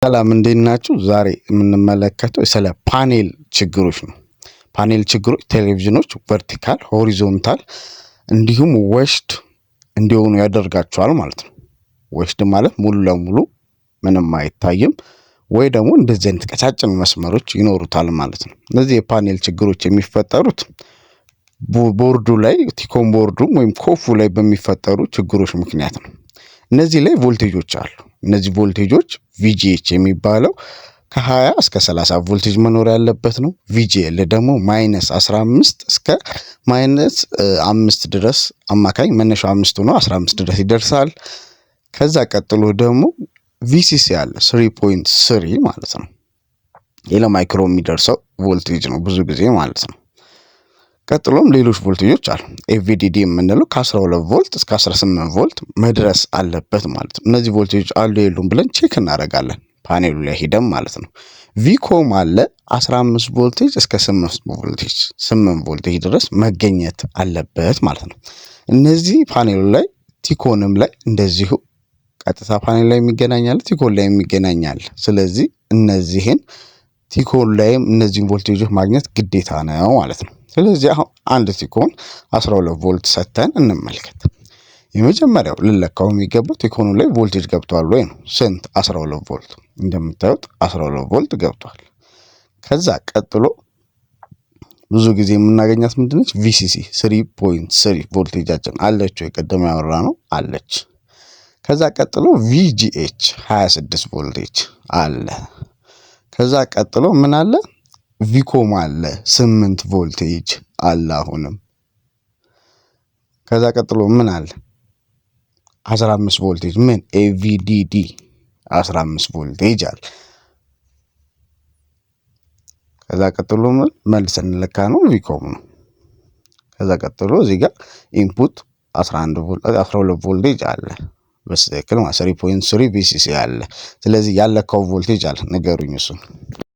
ሰላም እንዴት ናችሁ? ዛሬ የምንመለከተው ስለ ፓኔል ችግሮች ነው። ፓኔል ችግሮች ቴሌቪዥኖች ቨርቲካል፣ ሆሪዞንታል እንዲሁም ዌሽድ እንዲሆኑ ያደርጋቸዋል ማለት ነው። ዌሽድ ማለት ሙሉ ለሙሉ ምንም አይታይም ወይ ደግሞ እንደዚህ አይነት ቀጫጭን መስመሮች ይኖሩታል ማለት ነው። እነዚህ የፓኔል ችግሮች የሚፈጠሩት ቦርዱ ላይ ቲኮን ቦርዱ ወይም ኮፉ ላይ በሚፈጠሩ ችግሮች ምክንያት ነው። እነዚህ ላይ ቮልቴጆች አሉ። እነዚህ ቮልቴጆች ቪጂኤች የሚባለው ከ20 እስከ 30 ቮልቴጅ መኖር ያለበት ነው። ቪጂኤል ደግሞ -15 እስከ -5 ድረስ አማካኝ መነሻው 5 ሆኖ 15 ድረስ ይደርሳል። ከዛ ቀጥሎ ደግሞ ቪሲሲ አለ 3.3 ማለት ነው። ይሄ ለማይክሮ የሚደርሰው ቮልቴጅ ነው ብዙ ጊዜ ማለት ነው። ቀጥሎም ሌሎች ቮልቴጆች አሉ። ኤቪዲዲ የምንለው ከ12 ቮልት እስከ 18 ቮልት መድረስ አለበት ማለት ነው። እነዚህ ቮልቴጆች አሉ የሉም ብለን ቼክ እናደርጋለን ፓኔሉ ላይ ሄደን ማለት ነው። ቪኮም አለ 15 ቮልቴጅ እስከ 8 ቮልቴጅ ድረስ መገኘት አለበት ማለት ነው። እነዚህ ፓኔሉ ላይ ቲኮንም ላይ እንደዚሁ ቀጥታ ፓኔል ላይ የሚገናኛል፣ ቲኮን ላይ የሚገናኛል። ስለዚህ እነዚህን ቲኮን ላይም እነዚህን ቮልቴጆች ማግኘት ግዴታ ነው ማለት ነው። ስለዚህ አሁን አንድ ቲኮን 12 ቮልት ሰተን እንመልከት። የመጀመሪያው ልለካው የሚገባው ቲኮኑ ላይ ቮልቴጅ ገብቷል ወይ ነው። ስንት? 12 ቮልት። እንደምታዩት 12 ቮልት ገብቷል። ከዛ ቀጥሎ ብዙ ጊዜ የምናገኛት ምንድነች? ቪሲሲ 3.3 ቮልቴጃችን አለች ወይ? ቀደም ያወራ ነው አለች። ከዛ ቀጥሎ ቪጂኤች 26 ቮልቴጅ አለ። ከዛ ቀጥሎ ምን አለ? ቪኮም አለ 8 ቮልቴጅ አለ አሁንም። ከዛ ቀጥሎ ምን አለ? 15 ቮልቴጅ ምን? ኤቪዲዲ 15 ቮልቴጅ አለ። ከዛ ቀጥሎ ምን መልሰን እንለካ ነው? ቪኮም ነው። ከዛ ቀጥሎ እዚህ ጋር ኢንፑት 12 ቮልቴጅ አለ በትክክል 3.3 ቪሲሲ አለ። ስለዚህ ያለካው ቮልቴጅ አለ። ንገሩኝ እሱን።